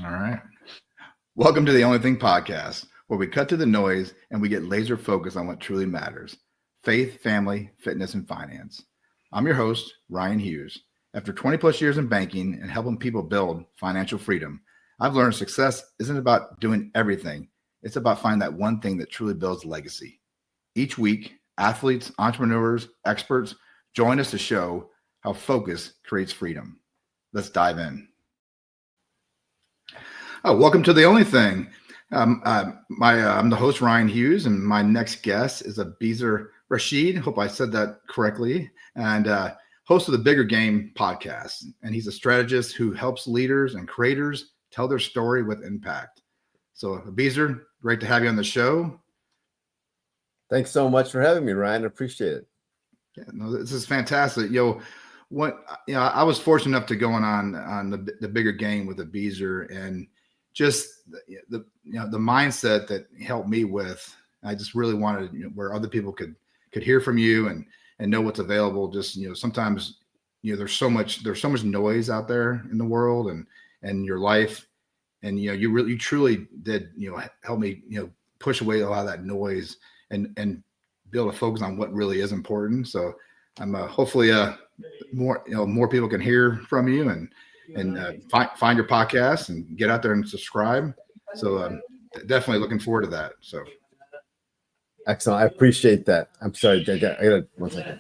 All right. Welcome to the Only Thing podcast, where we cut to the noise and we get laser focused on what truly matters: faith, family, fitness, and finance. I'm your host, Ryan Hughes. After 20 plus years in banking and helping people build financial freedom, I've learned success isn't about doing everything. It's about finding that one thing that truly builds legacy. Each week, athletes, entrepreneurs, experts join us to show how focus creates freedom. Let's dive in. Oh, welcome to The Only Thing. I'm the host, Ryan Hughes, and my next guest is Abizer Rasheed. Hope I said that correctly. And host of the Bigger Game podcast. And he's a strategist who helps leaders and creators tell their story with impact. So, Abizer, great to have you on the show. Thanks so much for having me, Ryan. I appreciate it. Yeah, no, this is fantastic. I was fortunate enough to go on the Bigger Game with Abizer, and just the mindset that helped me with. I just really wanted where other people could hear from you and know what's available. Just sometimes there's so much noise out there in the world and your life, and you truly did help me push away a lot of that noise and be able to focus on what really is important. So I'm hopefully more people can hear from you and find your podcast and get out there and subscribe. So definitely looking forward to that. So excellent. I appreciate that. I'm sorry. I got 1 second.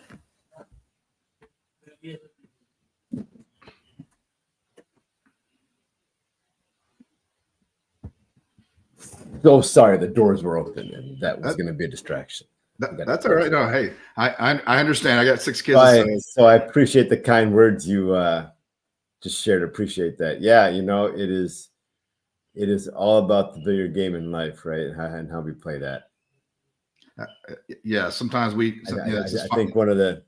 So sorry, the doors were open and that was going to be a distraction. That's all right. No, hey, I understand. I got 6 kids. So I appreciate the kind words you just shared. Appreciate that. Yeah, it is all about the bigger game in life, right? And how we play that. Yeah, sometimes I think one of the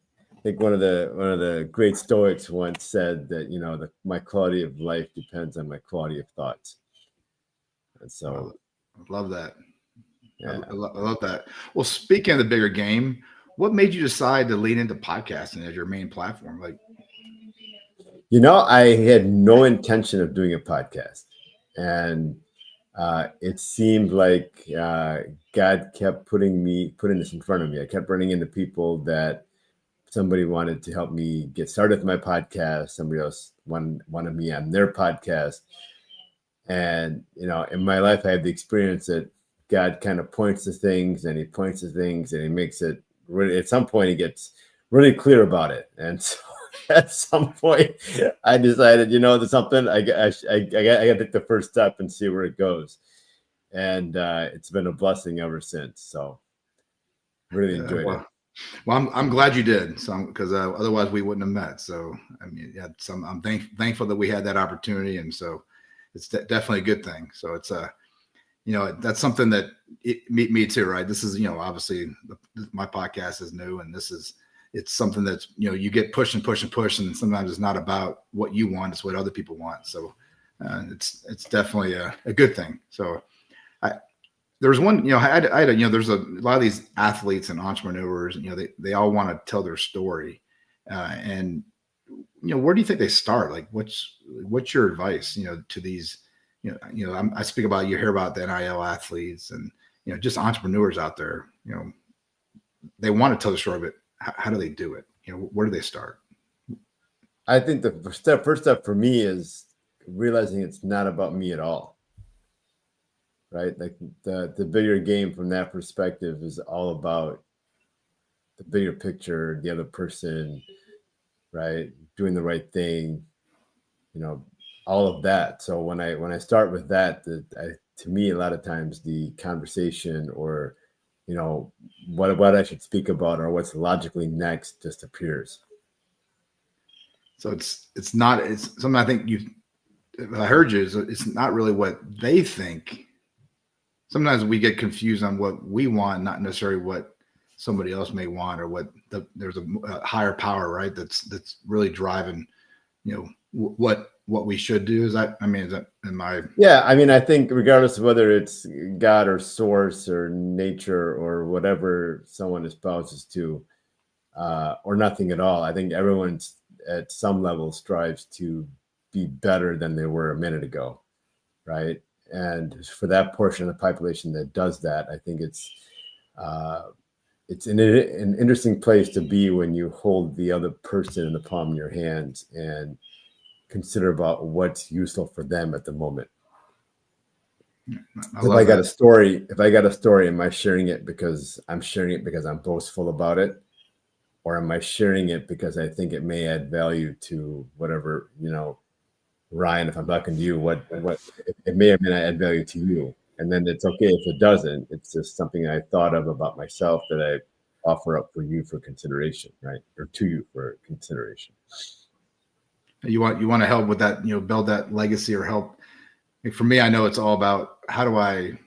great Stoics once said that my quality of life depends on my quality of thoughts. And so I love that. Yeah. I love that. Well, speaking of the bigger game, what made you decide to lean into podcasting as your main platform? I had no intention of doing a podcast, and it seemed like God kept putting this in front of me. I kept running into people that somebody wanted to help me get started with my podcast. Somebody else wanted me on their podcast. And, in my life, I had the experience that God kind of points to things and he makes it really, at some point he gets really clear about it. And so at some point I decided, there's something I got to take the first step and see where it goes. And it's been a blessing ever since. So really enjoyed it. Well, I'm glad you did, because otherwise we wouldn't have met. So I'm thankful that we had that opportunity, and so it's definitely a good thing. So it's that's something that me too, right? This is obviously my podcast is new, and it's something that's you get pushed and pushed and pushed, and sometimes it's not about what you want; it's what other people want. So it's definitely a good thing. So there's one, there's a lot of these athletes and entrepreneurs, they all want to tell their story. And, where do you think they start? Like, what's your advice, to these, I speak about, you hear about the NIL athletes and, just entrepreneurs out there, they want to tell the story, but how do they do it? Where do they start? I think the first step for me is realizing it's not about me at all. Right? Like the bigger game from that perspective is all about the bigger picture, the other person, right? Doing the right thing, all of that. So when I start with that, to me, a lot of times the conversation or, what I should speak about or what's logically next just appears. So it's something I think I heard you, it's not really what they think. Sometimes we get confused on what we want, not necessarily what somebody else may want, or what there's a higher power, right? That's really driving, what we should do. Yeah. I think regardless of whether it's God or source or nature or whatever someone espouses to, or nothing at all, I think everyone's at some level strives to be better than they were a minute ago. right? And for that portion of the population that does that, I think it's an interesting place to be when you hold the other person in the palm of your hands and consider about what's useful for them at the moment. I If I love got that. a story, am I sharing it because I'm boastful about it? Or am I sharing it because I think it may add value to whatever, Ryan, if I'm talking to you, what it may or may not add value to you. And then it's okay if it doesn't. It's just something I thought of about myself that I offer up for you for consideration, right? Or to you for consideration. You want to help with that, build that legacy or help. Like for me, I know it's all about how do I,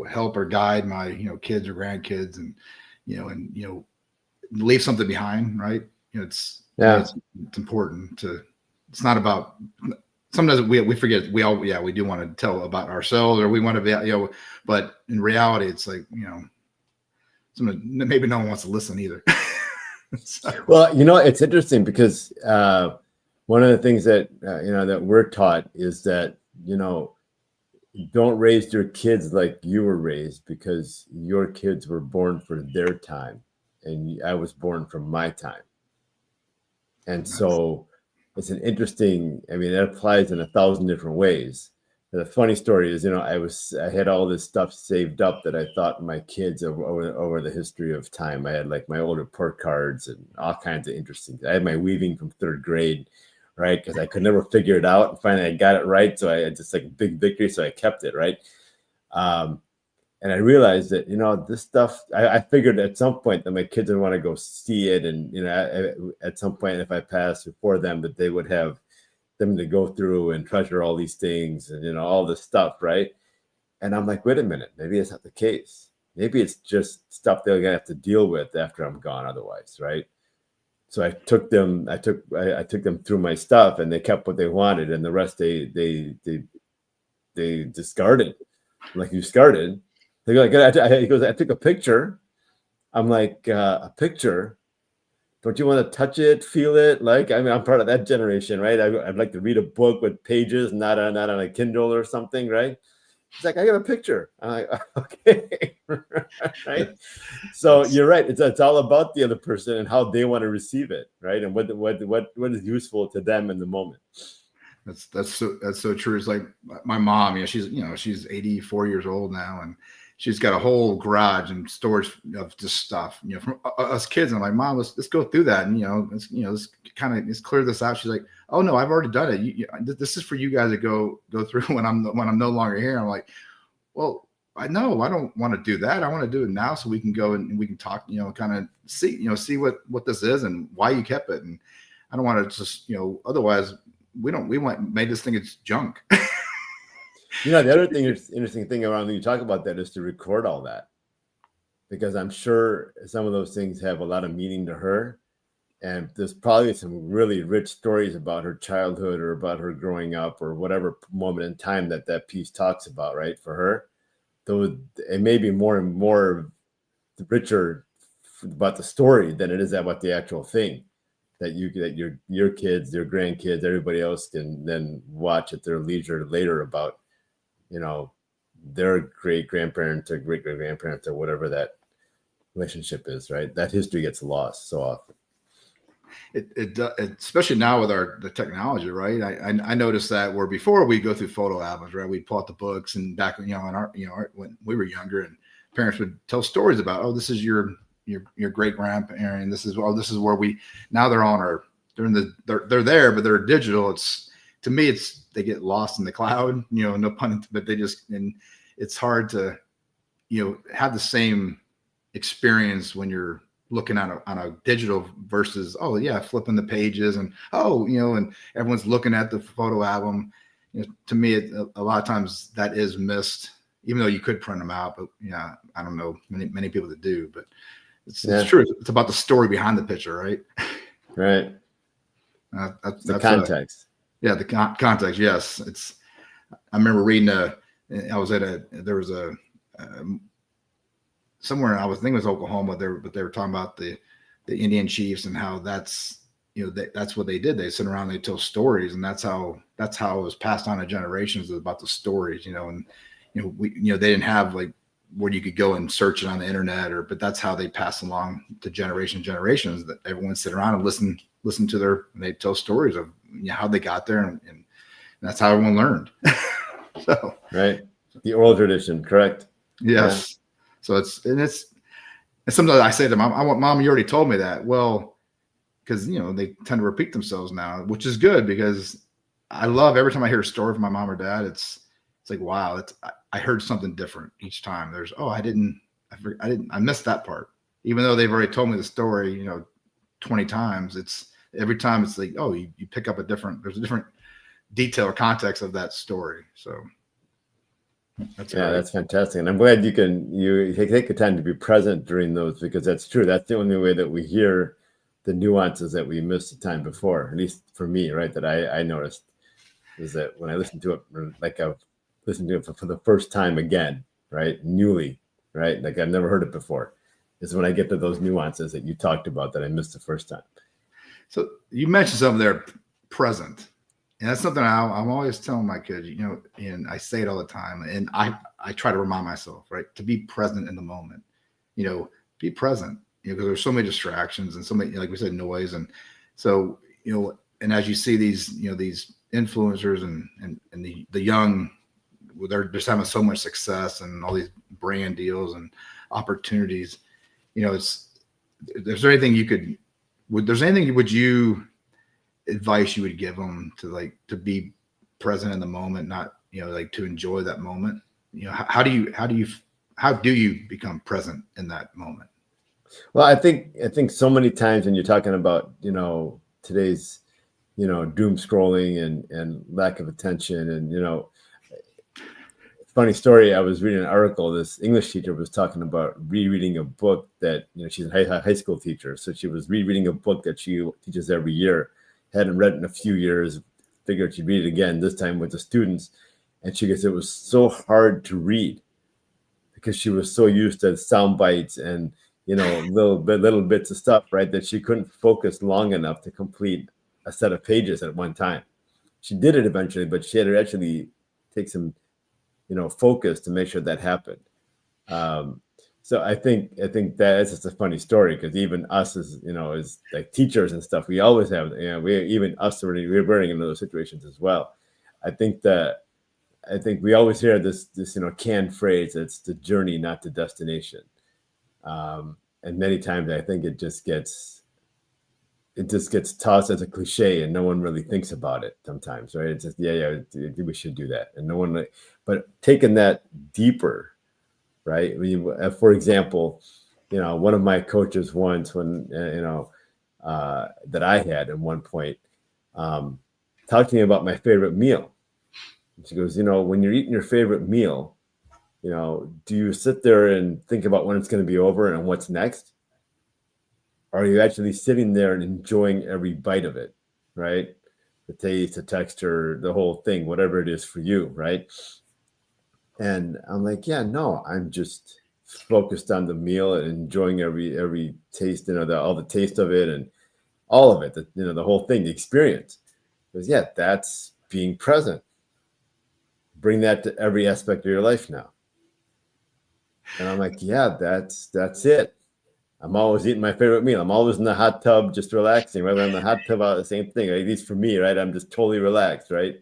help or guide my, kids or grandkids and, leave something behind, right? To me, Yeah. it's important to, it's not about, sometimes we forget, we do want to tell about ourselves or we want to be, but in reality, it's like, maybe no one wants to listen either. So. Well, it's interesting because one of the things that, that we're taught is that, don't raise your kids like you were raised because your kids were born for their time and I was born from my time. And so it's an interesting, it applies in 1,000 different ways. The funny story is, I had all this stuff saved up that I thought my kids over the history of time. I had like my old report cards and all kinds of interesting. I had my weaving from 3rd grade, right? Because I could never figure it out. And finally I got it right. So I had just like a big victory. So I kept it, right? And I realized that, this stuff, I figured at some point that my kids would want to go see it. And, at some point, if I passed before them, that they would have them to go through and treasure all these things and, all this stuff. Right. And I'm like, wait a minute, maybe it's not the case. Maybe it's just stuff they're going to have to deal with after I'm gone otherwise. Right. So I took them through my stuff and they kept what they wanted. And the rest they discarded. I'm like, you discarded? They go, he goes, I took a picture. I'm like, a picture? Don't you want to touch it, feel it? Like, I'm part of that generation, right? I'd like to read a book with pages, not on a Kindle or something, right? It's like, I got a picture. I'm like, okay, right? So you're right. It's all about the other person and how they want to receive it, right? And what is useful to them in the moment. That's so true. It's like my mom, she's 84 years old now, and she's got a whole garage and storage of just stuff, from us kids. And I'm like, Mom, let's go through that, and let's clear this out. She's like, oh no, I've already done it. This is for you guys to go through when I'm no longer here. I'm like, well, I know I don't want to do that. I want to do it now so we can go and we can talk, kind of see what this is and why you kept it. And I don't want to just, otherwise we made this thing, it's junk. The other interesting thing around when you talk about that is to record all that, because I'm sure some of those things have a lot of meaning to her. And there's probably some really rich stories about her childhood or about her growing up or whatever moment in time that piece talks about, right? For her, though it may be more and more richer about the story than it is about the actual thing that your kids, your grandkids, everybody else can then watch at their leisure later about, their great grandparents or great great grandparents or whatever that relationship is, right? That history gets lost so often. It especially now with the technology, right? I noticed that where before we go through photo albums, right? We'd pull out the books and back, in when we were younger, and parents would tell stories about, oh, this is your great grandparent. This is where now they're there, but they're digital. To me, they get lost in the cloud, no pun intended, but and it's hard to, have the same experience when you're looking on a digital versus, oh yeah, flipping the pages and and everyone's looking at the photo album. To me, a lot of times that is missed, even though you could print them out. But yeah, I don't know many people that do, but it's true. It's about the story behind the picture, right? Right. That's the context. The context. Yes, I remember reading I was there was a somewhere, I was thinking it was Oklahoma there, but they were talking about the Indian chiefs and how that's that's what they did. They sit around, they tell stories, and that's how it was passed on to generations, about the stories, and they didn't have like where you could go and search it on the internet, but that's how they pass along to generations, that everyone sit around and listen to and they tell stories of how they got there, and that's how everyone learned. So right, the oral tradition, correct? Yes. Yeah. So it's sometimes I say to mom, Mom, you already told me that. Well, because they tend to repeat themselves now, which is good, because I love every time I hear a story from my mom or dad. It's like, wow, I heard something different each time. There's I missed that part, even though they've already told me the story 20 times. It's every time it's like, oh, you pick up there's a different detail or context of that story. So that's fantastic, and I'm glad you take the time to be present during those, because that's true. That's the only way that we hear the nuances that we missed the time before. At least for me, right? That I noticed is that when I listen to it, like I've listened to it for the first time again, right? Newly, right? Like I've never heard it before. Is when I get to those nuances that you talked about that I missed the first time. So you mentioned something there, present. And that's something I'm always telling my kids, and I say it all the time. And I try to remind myself, right, to be present in the moment, be present, because there's so many distractions and so many, like we said, noise. And so, and as you see these, these influencers and the young, they're just having so much success and all these brand deals and opportunities, there's anything would you advice you would give them to be present in the moment, not like to enjoy that moment? How do you become present in that moment? Well, I think so many times when you're talking about today's doom scrolling and lack of attention, and funny story, I was reading an article. This English teacher was talking about rereading a book that she's a high school teacher, so she was rereading a book that she teaches every year. Hadn't read it in a few years, figured she'd read it again, this time with the students. And she goes, it was so hard to read because she was so used to sound bites and, little bits of stuff, right? That she couldn't focus long enough to complete a set of pages at one time. She did it eventually, but she had to actually take some, focus to make sure that happened. So I think that's just a funny story, because even us as like teachers and stuff, we always have we're running into those situations as well. I think we always hear this canned phrase, it's the journey, not the destination. And many times I think it just gets tossed as a cliche and no one really thinks about it sometimes, right? It's just we should do that, and no one. But taking that deeper. Right. For example, one of my coaches once, when that I had at one point, talked to me about my favorite meal. And she goes, when you're eating your favorite meal, do you sit there and think about when it's going to be over and what's next? Or are you actually sitting there and enjoying every bite of it? Right. The taste, the texture, the whole thing, whatever it is for you. Right. And I'm like, yeah, no, I'm just focused on the meal and enjoying every taste, all the taste of it and all of it, the whole thing, the experience. Because that's being present. Bring that to every aspect of your life now. And I'm like, yeah, that's it. I'm always eating my favorite meal. I'm always in the hot tub, just relaxing. Right, when I'm in the hot tub, the same thing. At least for me, right? I'm just totally relaxed, right?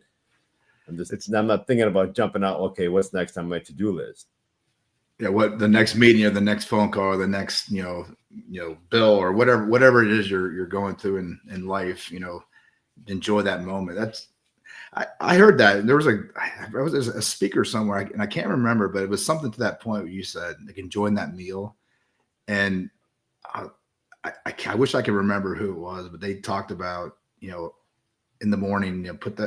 I'm not thinking about jumping out. Okay, what's next on my to-do list? Yeah, what the next meeting or the next phone call or the next bill or whatever it is you're going through in life. Enjoy that moment. I heard that there was a speaker somewhere, and I can't remember, but it was something to that point where you said like enjoying that meal, and I wish I could remember who it was, but they talked about in the morning, put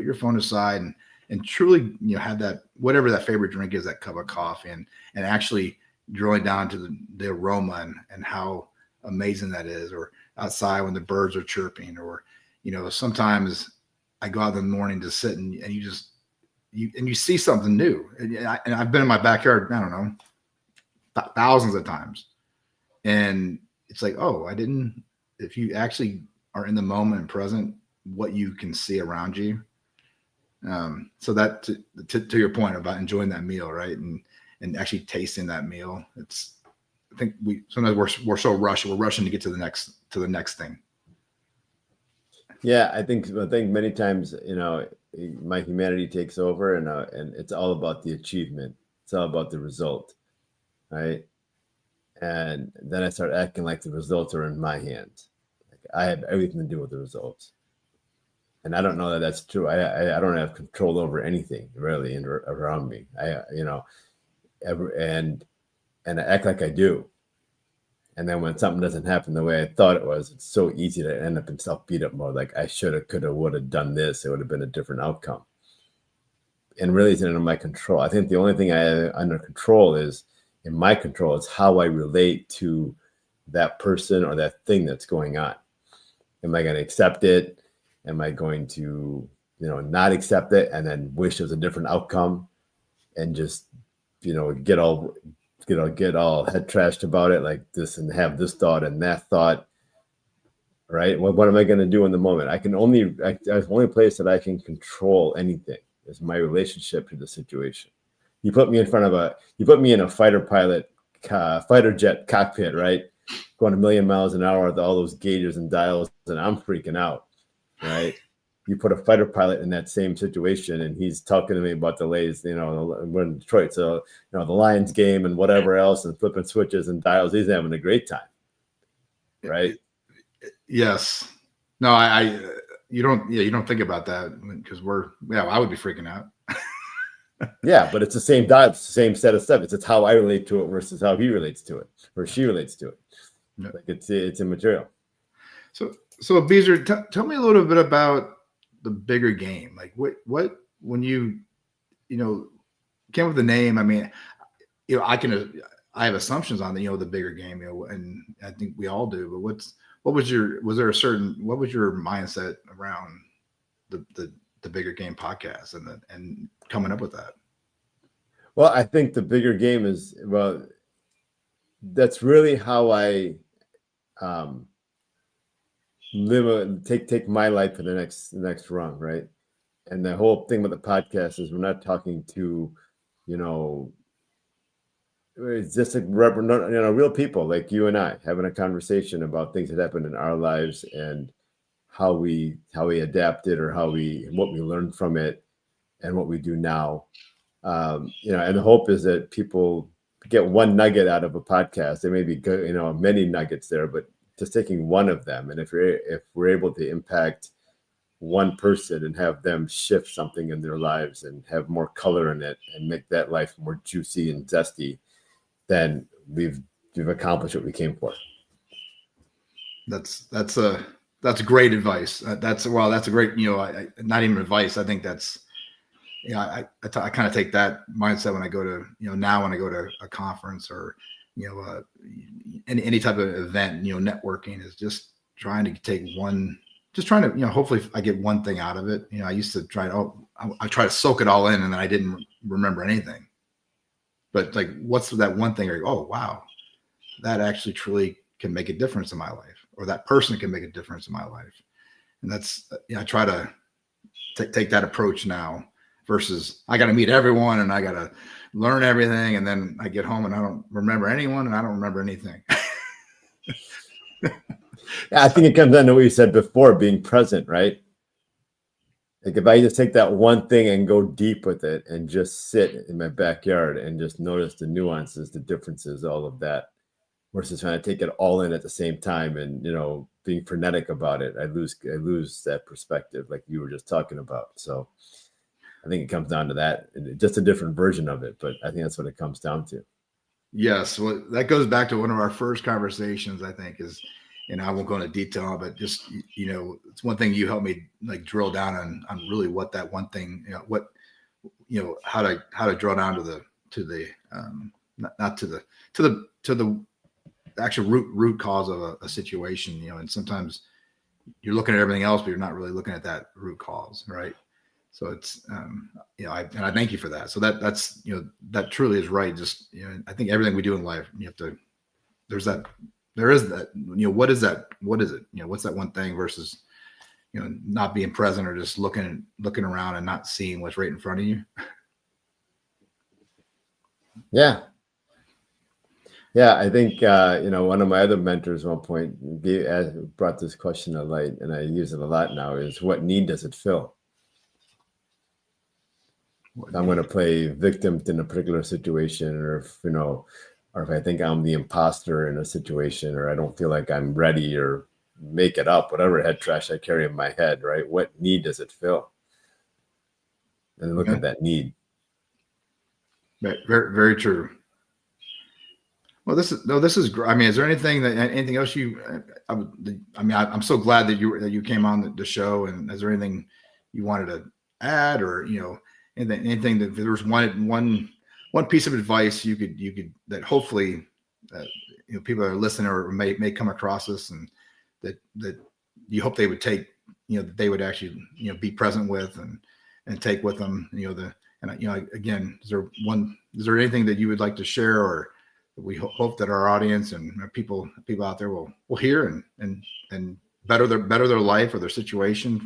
your phone aside and truly, have that, whatever that favorite drink is, that cup of coffee, and actually drilling down to the aroma and how amazing that is, or outside when the birds are chirping, or, sometimes I go out in the morning to sit and you see something new. And I've been in my backyard, I don't know, thousands of times. And it's like, oh, if you actually are in the moment and present, what you can see around you. So that to your point about enjoying that meal, right, and actually tasting that meal. I think we're so rushed. We're rushing to get to the next thing. Yeah, I think many times, my humanity takes over, and it's all about the achievement. It's all about the result, right? And then I start acting like the results are in my hands. Like I have everything to do with the results, and I don't know that that's true. I don't have control over anything really around me. And I act like I do. And then when something doesn't happen the way I thought it was, it's so easy to end up in self beat up mode. Like I should have, could have, would have done this. It would have been a different outcome. And really, it's under my control. I think the only thing I have under control is in my control is how I relate to that person or that thing that's going on. Am I going to accept it? Am I going to, not accept it and then wish it was a different outcome and just, get all head trashed about it like this and have this thought and that thought, right? What am I going to do in the moment? The only place that I can control anything is my relationship to the situation. You put me in a fighter jet cockpit, right? Going a million miles an hour with all those gauges and dials, and I'm freaking out, right? You put a fighter pilot in that same situation, and he's talking to me about delays, we're in Detroit, so the Lions game and whatever else, and flipping switches and dials. He's having a great time, right? Yes. No, you don't think about that because I would be freaking out. Yeah, but it's the same dial, it's the same set of stuff. It's how I relate to it versus how he relates to it or she relates to it. Yeah. Like it's immaterial. So Abizer, tell me a little bit about the bigger game. Like what when you came up with the name. I mean, I have assumptions on the bigger game, and I think we all do. But what was your mindset around the bigger game podcast and coming up with that? Well, I think the bigger game is, that's really how I take my life to the next rung, right? And the whole thing with the podcast is we're not talking to, it's just real people like you and I having a conversation about things that happened in our lives and how we adapted or what we learned from it and what we do now. And the hope is that people get one nugget out of a podcast. There may be many nuggets there, but just taking one of them. And if we're able to impact one person and have them shift something in their lives and have more color in it and make that life more juicy and zesty, then we've accomplished what we came for. That's great advice. That's a great, not even advice. I think that's, I kind of take that mindset when I go to, now when I go to a conference or, any type of event, networking is just trying to take one, just trying to, hopefully I get one thing out of it. I used to I try to soak it all in and then I didn't remember anything. But like, what's that one thing? Oh, wow, that actually truly can make a difference in my life, or that person can make a difference in my life. And that's, I try to take that approach now versus I got to meet everyone and I got to learn everything. And then I get home and I don't remember anyone and I don't remember anything. Yeah, I think it comes down to what you said before, being present, right? Like if I just take that one thing and go deep with it and just sit in my backyard and just notice the nuances, the differences, all of that, versus trying to take it all in at the same time and, being frenetic about it, I lose that perspective like you were just talking about. So I think it comes down to that, just a different version of it, but I think that's what it comes down to. Yes. Well, that goes back to one of our first conversations, I think, is, I won't go into detail, but just, it's one thing you helped me like drill down on really what that one thing, how to draw down to the not to the actual root cause of a situation, and sometimes you're looking at everything else, but you're not really looking at that root cause. Right. So it's, I thank you for that. So that's, that truly is right. Just, I think everything we do in life, there's that there is that, what is that? What is it? What's that one thing versus, not being present or just looking around and not seeing what's right in front of you. Yeah. Yeah, I think one of my other mentors at one point brought this question to light, and I use it a lot now, is what need does it fill? If I'm going to play victim in a particular situation, or if I think I'm the imposter in a situation, or I don't feel like I'm ready, or make it up, whatever head trash I carry in my head, right? What need does it fill? And look at that need. Very, very true. Well, this is great. I mean, is there anything else I'm so glad that you came on the show, and is there anything you wanted to add, or, anything that, if there was one piece of advice you could that hopefully, people that are listening or may come across this, and that you hope they would take, that they would actually, be present with and take with them, again, is there anything that you would like to share, or we hope that our audience and people out there will hear and better their life or their situation,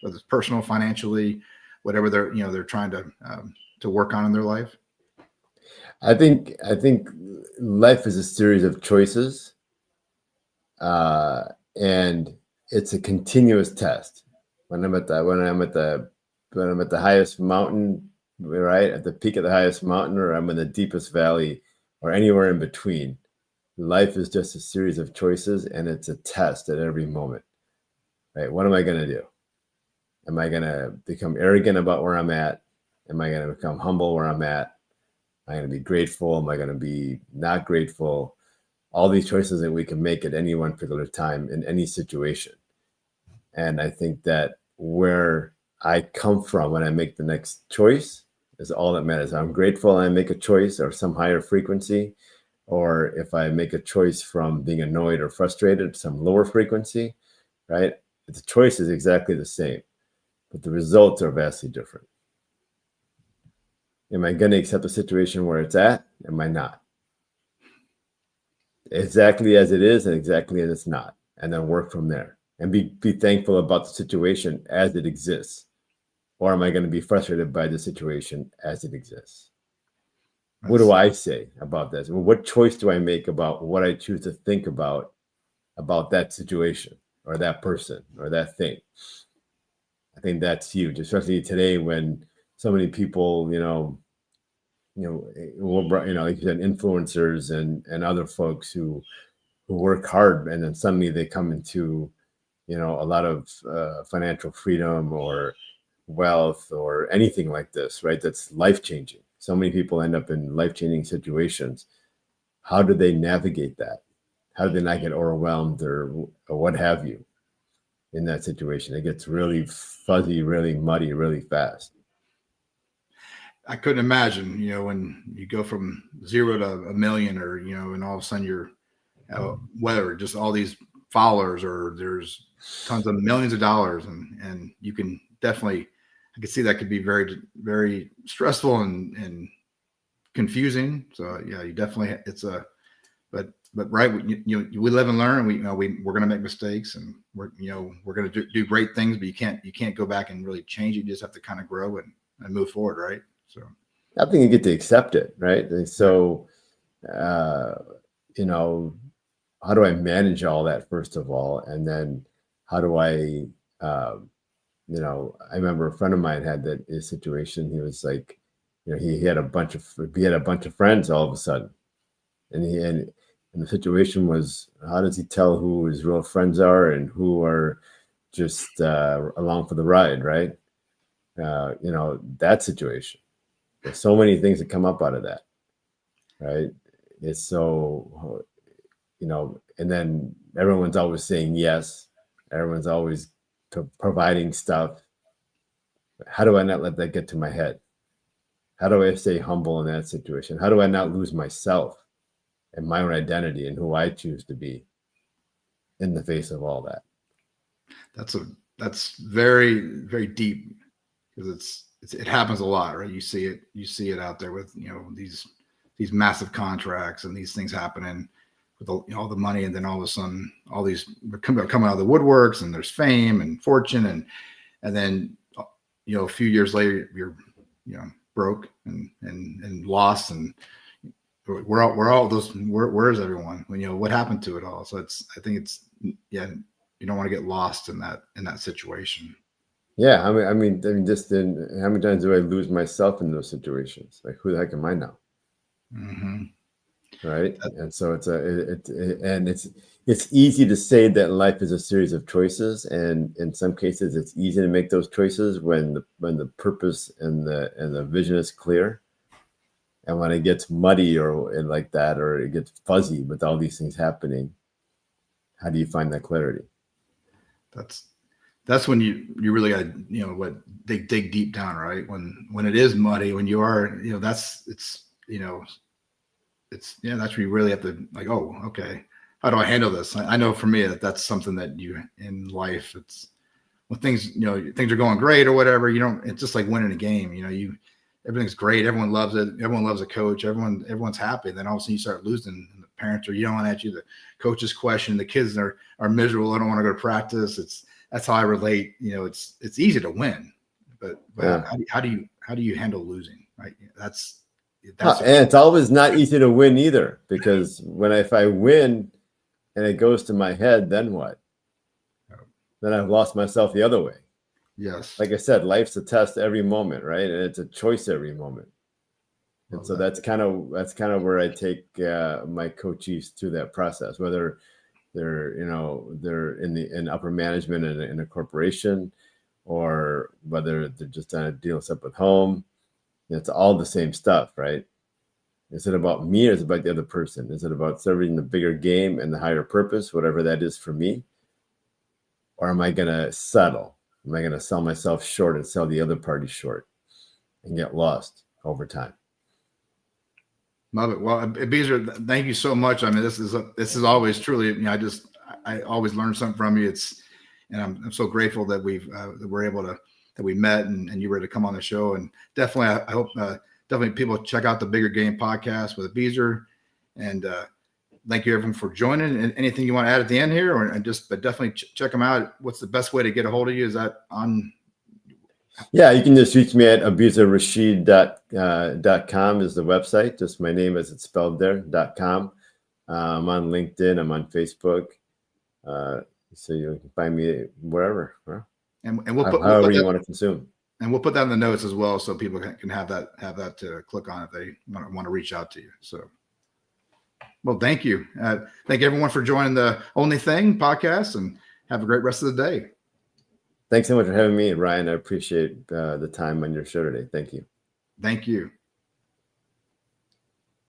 whether it's personal, financially, whatever they're trying to work on in their life? I think life is a series of choices, and it's a continuous test. When I'm at the highest mountain, right at the peak of the highest mountain, or I'm in the deepest valley, or anywhere in between, life is just a series of choices, and it's a test at every moment. Right? What am I going to do? Am I going to become arrogant about where I'm at? Am I going to become humble where I'm at? Am I going to be grateful? Am I going to be not grateful? All these choices that we can make at any one particular time in any situation. And I think that where I come from when I make the next choice is all that matters. I'm grateful I make a choice or some higher frequency, or if I make a choice from being annoyed or frustrated, some lower frequency, right? The choice is exactly the same, but the results are vastly different. Am I going to accept the situation where it's at? Am I not? Exactly as it is and exactly as it's not. And then work from there and be thankful about the situation as it exists. Or am I going to be frustrated by the situation as it exists? What do I say about this? What choice do I make about what I choose to think about that situation or that person or that thing? I think that's huge, especially today when so many people, like you said, influencers and other folks who work hard, and then suddenly they come into, a lot of financial freedom or wealth or anything like this, right? That's life-changing. So many people end up in life-changing situations. How do they navigate that? How do they not get overwhelmed or what have you in that situation? It gets really fuzzy, really muddy, really fast. I couldn't imagine, when you go from 0 to 1 million, or, and all of a sudden you're, whether just all these followers, or there's tons of millions of dollars, and you can definitely, I could see that could be very, very stressful and confusing. So yeah, you definitely, but right, we live and learn. We're going to make mistakes, and we're going to do great things, but you can't go back and really change it. You just have to kind of grow and move forward, right? So I think you get to accept it, right? And so, how do I manage all that, first of all? And then how do I, I remember a friend of mine had his situation. He was like, he had a bunch of friends all of a sudden. And the situation was, how does he tell who his real friends are and who are just along for the ride, right? That situation. There's so many things that come up out of that, right? It's so, and then everyone's always saying yes. Everyone's always providing stuff. How do I not let that get to my head? How do I stay humble in that situation? How do I not lose myself and my own identity and who I choose to be in the face of all that? That's very, very deep, because it happens a lot, right? You see it out there with, these massive contracts and these things happening with all the money, and then all of a sudden, all these coming out of the woodworks, and there's fame and fortune, and then a few years later, you're broke and lost, and we're all those. Where is everyone? What happened to it all? So I think it's you don't want to get lost in that situation. Yeah, I mean, just in how many times do I lose myself in those situations? Like, who the heck am I now? Mm-hmm. Right. And so it's easy to say that life is a series of choices, and in some cases it's easy to make those choices when the purpose and the vision is clear. And when it gets muddy or like that, or it gets fuzzy with all these things happening, how do you find that clarity? That's when you really got to dig deep down, right? When it is muddy, when you are that's where you really have to, like, oh, okay, how do I handle this? I know for me that's something that you in life, it's when things things are going great or whatever, it's just like winning a game. Everything's great, everyone loves it, everyone loves a coach, everyone's happy, and then all of a sudden you start losing, and the parents are yelling at you, the coaches question, the kids are miserable, I don't want to go to practice. That's how I relate. It's easy to win, but Yeah. how do you handle losing, right? That's And it's always not easy to win either, because if I win and it goes to my head, then what? Then I've lost myself the other way. Yes. Like I said, life's a test every moment, right? And it's a choice every moment. And so that's kind of where I take my coachees through that process, whether they're in upper management in a corporation, or whether they're just on a deal up at home. It's all the same stuff, right? Is it about me, or is it about the other person? Is it about serving the bigger game and the higher purpose, whatever that is for me? Or am I going to settle? Am I going to sell myself short and sell the other party short and get lost over time? Love it. Well, Abizer, thank you so much. I mean, this is always truly, I always learn something from you. And I'm so grateful that we're able to, that we met and you were to come on the show. And definitely, I hope definitely people check out the Bigger Game podcast with Abizer. And thank you everyone for joining. And anything you want to add at the end here, but definitely check them out. What's the best way to get a hold of you? Is that on? Yeah, you can just reach me at abizerrasheed.com is the website. Just my name as it's spelled there, .com. I'm on LinkedIn. I'm on Facebook. So you can find me wherever. And we'll put however you want to consume. And we'll put that in the notes as well, so people can have that to click on if they want to reach out to you. So, well, thank you. Thank everyone for joining the Only Thing podcast, and have a great rest of the day. Thanks so much for having me, Ryan. I appreciate the time on your show today. Thank you. Thank you.